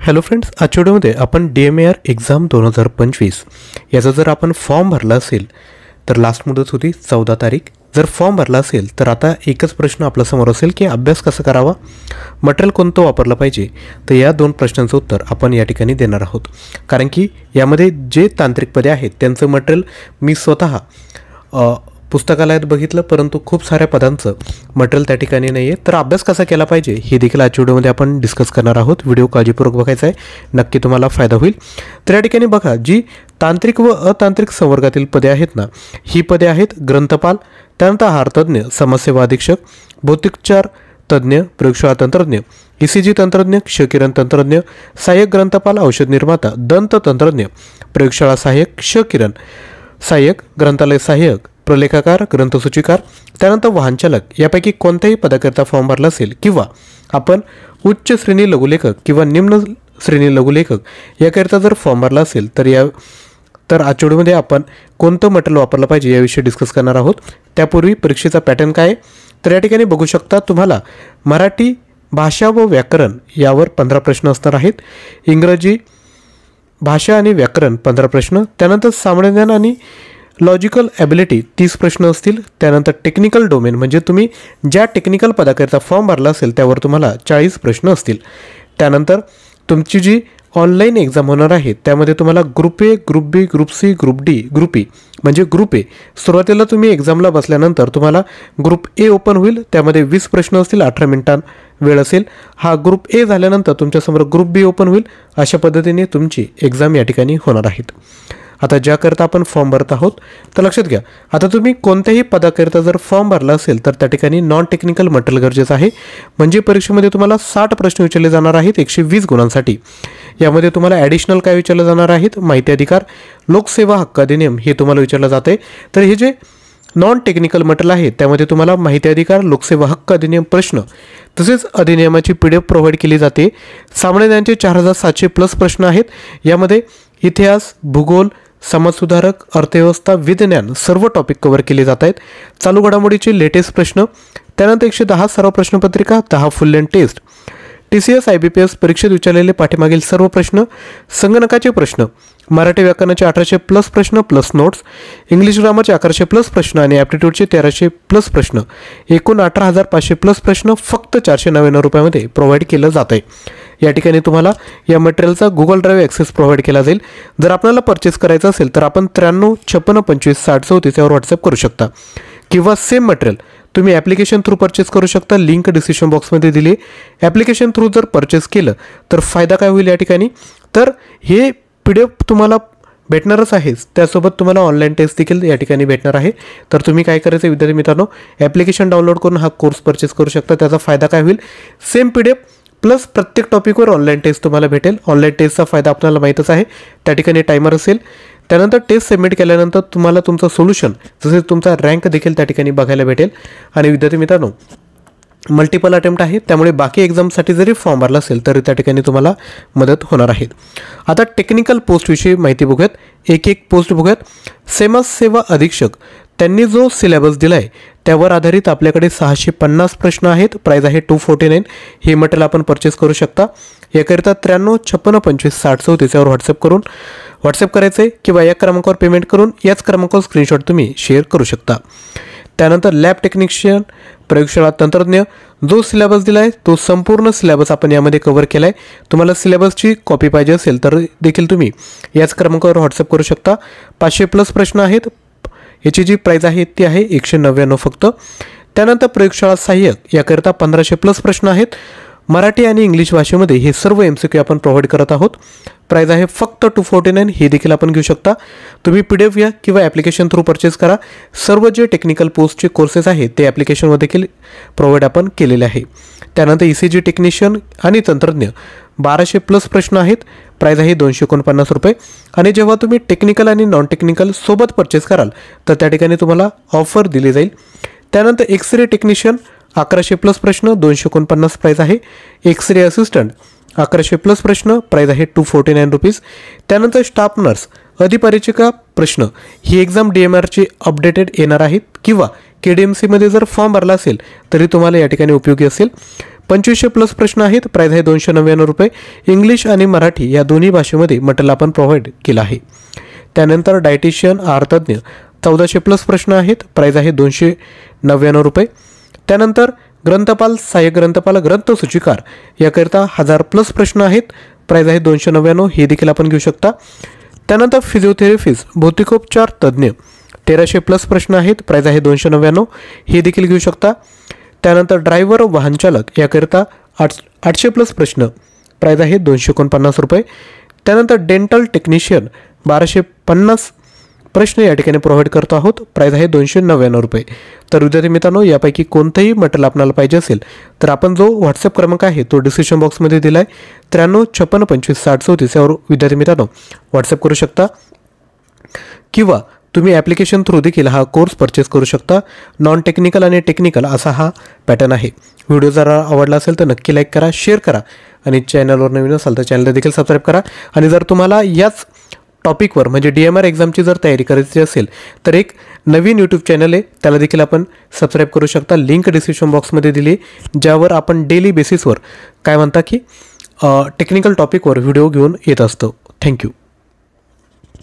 Hello friends, आजच्या व्हिडिओमध्ये आपण DMAR एक्झाम 2025 याचा जर आपण फॉर्म भरला असेल तर लास्ट मुदत होती 14 तारीख. जर फॉर्म भरला असेल तर आता एकच प्रश्न आपल्यासमोर असेल की अभ्यास कसा करावा, मटेरियल कोणतं वापरलं पाहिजे. तर या दोन प्रश्नांचं उत्तर आपण या ठिकाणी देणार आहोत. कारण की यामध्ये जे तांत्रिक पदे आहेत त्यांचं मटेरियल मी स्वतः पुस्तकालयात बघितलं, परंतु खूप साऱ्या पदांचं मटेरियल त्या ठिकाणी नाही आहे. तर अभ्यास कसा केला पाहिजे हे देखील आजच्या व्हिडिओमध्ये आपण डिस्कस करणार आहोत. व्हिडिओ काळजीपूर्वक बघायचा आहे, नक्की तुम्हाला फायदा होईल. तर या ठिकाणी बघा, जी तांत्रिक व अतांत्रिक संवर्गातील पदे आहेत ना, ही पदे आहेत ग्रंथपाल, त्यानंतर आहारतज्ञ, समाजसेवा अधीक्षक, भौतिकचार तज्ज्ञ, प्रयोगशाळा तंत्रज्ञ, ECG तंत्रज्ञ, क्षकिरण तंत्रज्ञ, सहाय्यक ग्रंथपाल, औषध निर्माता, दंत तंत्रज्ञ, प्रयोगशाळा सहाय्यक, क्षकिरण सहाय्यक, ग्रंथालय सहाय्यक, प्रलेखाकार, ग्रंथसूचीकार, त्यानंतर वाहनचालक. यापैकी कोणत्याही पदाकरिता फॉर्म भरला असेल किंवा आपण उच्च श्रेणी लघुलेखक किंवा निम्न श्रेणी लघुलेखक याकरिता जर फॉर्म भरला असेल तर आजच्या व्हिडिओमध्ये आपण कोणतं मटेरियल वापरलं पाहिजे याविषयी डिस्कस करणार आहोत. त्यापूर्वी परीक्षेचा पॅटर्न काय आहे तर या ठिकाणी बघू शकता. तुम्हाला मराठी भाषा व व्याकरण यावर 15 प्रश्न असणार आहेत. इंग्रजी भाषा आणि व्याकरण 15 प्रश्न, त्यानंतर सामान्य ज्ञान आणि लॉजिकल ॲबिलिटी 30 प्रश्न असतील. त्यानंतर टेक्निकल डोमेन म्हणजे तुम्ही ज्या टेक्निकल पदाकरिता फॉर्म भरला असेल त्यावर तुम्हाला 40 प्रश्न असतील. त्यानंतर तुमची जी ऑनलाईन एक्झाम होणार आहे त्यामध्ये तुम्हाला group A, group B, group C, group D, group E म्हणजे ग्रुप ए सुरुवातीला तुम्ही एक्झामला बसल्यानंतर तुम्हाला ग्रुप ए ओपन होईल, त्यामध्ये 20 प्रश्न असतील, 18 मिनिटां वेळ असेल. हा ग्रुप ए झाल्यानंतर तुमच्यासमोर ग्रुप बी ओपन होईल. अशा पद्धतीने तुमची एक्झाम या ठिकाणी होणार आहेत. आता ज्याकरिता आपण फॉर्म भरत आहोत तर लक्षात घ्या, आता तुम्ही कोणत्याही पदाकरिता जर फॉर्म भरला असेल तर त्या ठिकाणी नॉन टेक्निकल मटेरियल गरजेचं आहे. म्हणजे परीक्षेमध्ये तुम्हाला 60 प्रश्न विचारले जाणार आहेत 120 गुणांसाठी. यामध्ये तुम्हाला ॲडिशनल काय विचारले जाणार आहेत, माहिती अधिकार, लोकसेवा हक्क अधिनियम हे तुम्हाला विचारलं जाते. तर हे जे नॉन टेक्निकल मटेरियल आहे त्यामध्ये तुम्हाला माहिती अधिकार, लोकसेवा हक्क अधिनियम प्रश्न तसेच अधिनियमाची PDF प्रोव्हाइड केली जाते. सामान्य ज्ञानाचे 4700 प्लस प्रश्न आहेत. यामध्ये इतिहास, भूगोल, समाजसुधारक, अर्थव्यवस्था, विज्ञान सर्व टॉपिक कव्हर केले जात आहेत. चालू घडामोडीचे लेटेस्ट प्रश्न, त्यानंतर 110 सराव प्रश्नपत्रिका, 10 full length test, TCS IBPS परीक्षेत विचारलेले पाठीमागील सर्व प्रश्न, संगणकाचे प्रश्न, मराठी व्याकरणाचे 1800 प्लस प्रश्न प्लस नोट्स, इंग्लिश ग्रामरचे 1100 प्लस प्रश्न आणि ॲप्टिट्यूडचे 1300 प्लस प्रश्न, एकूण 18,500 प्लस प्रश्न फक्त 499 रुपयामध्ये प्रोव्हाइड केलं जात आहे. या ठिकाणी तुम्हाला या मटेरियलचा गुगल ड्राईव्ह ॲक्सेस प्रोव्हाइड केला जाईल. जर आपल्याला परचेस करायचं असेल तर आपण 93 56 25 60 34 यावर व्हॉट्सअप करू शकता किंवा सेम मटेरियल तुम्ही ॲप्लिकेशन थ्रू परचेस करू शकता. लिंक डिस्क्रिप्शन बॉक्समध्ये दिली. ॲप्लिकेशन थ्रू जर परचेस केलं तर फायदा काय होईल या ठिकाणी, तर हे PDF तुम्हाला भेटणारच आहेच, त्यासोबत तुम्हाला ऑनलाईन टेस्ट देखील या ठिकाणी भेटणार आहे. तर तुम्ही काय करायचं विद्यार्थी मित्रांनो, ॲप्लिकेशन डाउनलोड करून हा कोर्स परचेस करू शकता. त्याचा फायदा काय होईल, सेम PDF प्लस प्रत्येक टॉपिकवर ऑनलाईन टेस्ट तुम्हाला भेटेल. ऑनलाईन टेस्टचा फायदा आपल्याला माहीतच आहे, त्या ठिकाणी टायमर असेल. त्यानंतर टेस्ट सबमिट केल्यानंतर तुम्हाला तुमचं सोल्युशन जसे तुमचा रँक देखील त्या ठिकाणी बघायला भेटेल. आणि विद्यार्थी मित्रांनो, मल्टिपल अटेम्प्ट आहे, त्यामुळे बाकी एक्झामसाठी जरी फॉर्म भरला असेल तरी त्या ठिकाणी तुम्हाला मदत होणार आहे. आता टेक्निकल पोस्टविषयी माहिती बघूयात, एक पोस्ट बघूयात. समाजसेवा अधीक्षक त्यांनी जो सिलेबस दिला आहे त्यावर आधारित आपल्याकडे 650 प्रश्न आहेत. प्राईज आहे 249. हे मटेरियल आपण परचेस करू शकता. याकरिता 93 56 25 60 34 यावर व्हॉट्सअप करायचं आहे किंवा या क्रमांकावर पेमेंट करून याच क्रमांकावर स्क्रीनशॉट तुम्ही शेअर करू शकता. त्यानंतर लॅब टेक्निशियन, प्रयोगशाळा तंत्रज्ञ, जो सिलेबस दिला आहे तो संपूर्ण सिलेबस आपण यामध्ये कव्हर केला आहे. तुम्हाला सिलेबसची कॉपी पाहिजे असेल तर देखील तुम्ही याच क्रमांकावर व्हॉट्सअप करू शकता. 500 प्लस प्रश्न आहेत. याची जी प्राईज आहे ती आहे 199 फक्त. त्यानंतर प्रयोगशाळा सहाय्यक याकरिता 1500 प्लस प्रश्न आहेत. मराठी आणि इंग्लिश भाषेमध्ये हे सर्व MCQ आपण प्रोव्हाइड करत आहोत. प्राईज आहे फक्त 249. हे देखील आपण घेऊ शकता. तुम्ही PDF घ्या किंवा ॲप्लिकेशन थ्रू परचेस करा. सर्व जे टेक्निकल पोस्टचे कोर्सेस आहेत ते ॲप्लिकेशनवर देखील प्रोव्हाइड आपण केलेले आहे. त्यानंतर ECG टेक्निशियन आणि तंत्रज्ञ 1200 प्लस प्रश्न आहेत. प्राईज आहे 249 रुपये. आणि जेव्हा तुम्ही टेक्निकल आणि नॉन टेक्निकल सोबत परचेस कराल तर त्या ठिकाणी तुम्हाला ऑफर दिली जाईल. त्यानंतर एक्सरे टेक्निशियन 1100 प्लस प्रश्न 249 प्राईज आहे. एक्सरे असिस्टंट 1100 प्लस प्रश्न, प्राईज आहे 249 रुपीज. त्यानंतर स्टाफ नर्स अधिपरिचिका प्रश्न, ही एक्झाम DMRची अपडेटेड येणार आहेत किंवा KDMCमध्ये जर फॉर्म भरला असेल तरी तुम्हाला या ठिकाणी उपयोगी असेल. 2500 प्लस प्रश्न आहेत. प्राईज आहे 299 रुपये. इंग्लिश आणि मराठी या दोन्ही भाषेमध्ये मटेरियल आपण प्रोव्हाइड केलं आहे. त्यानंतर डायटिशियन आहारतज्ञ 1400 प्लस प्रश्न आहेत. प्राईज आहे 299 रुपये. त्यानंतर ग्रंथपाल, सहाय्यक ग्रंथपाल, ग्रंथसूचिकार याकरिता 1000 प्लस प्रश्न आहेत. प्राईज आहे 299, हे देखील आपण घेऊ शकता. त्यानंतर फिजिओथेरपिस्ट, भौतिकोपचार तज्ज्ञ 1300 प्लस प्रश्न आहेत. प्राईज आहे 299, हे देखील घेऊ शकता. त्यानंतर ड्रायव्हर, वाहनचालक याकरिता 800 प्लस प्रश्न, प्राईज आहे 249 रुपये. त्यानंतर डेंटल टेक्निशियन 1250 प्रश्न या ठिकाणी प्रोव्हाइड करतो आहोत. प्राईज आहे 299 रुपये. तर विद्यार्थी मित्रांनो, यापैकी कोणतंही मटेरियल आपल्याला पाहिजे असेल तर आपण जो व्हॉट्सअप क्रमांक आहे तो डिस्क्रिप्शन बॉक्समध्ये दिला आहे. 93 56 25 60 34 यावर विद्यार्थी मित्रांनो व्हॉट्सअप करू शकता, किंवा तुम्ही ॲप्लिकेशन थ्रू देखील हा कोर्स परचेस करू शकता. नॉन टेक्निकल आणि टेक्निकल असा हा पॅटर्न आहे. व्हिडिओ जर आवडला असेल तर नक्की लाईक करा, शेअर करा, आणि चॅनलवर नवीन असाल तर चॅनलला देखील सबस्क्राईब करा. आणि जर तुम्हाला याच टॉपिकवर म्हणजे DMR एक्झामची जर तयारी करायची असेल तर एक नवीन यूट्यूब चॅनल आहे, त्याला देखील आपण सबस्क्राईब करू शकता. लिंक डिस्क्रिप्शन बॉक्समध्ये दिली आहे, ज्यावर आपण डेली बेसिसवर काय म्हणता की टेक्निकल टॉपिकवर व्हिडिओ घेऊन येत असतो. थँक्यू.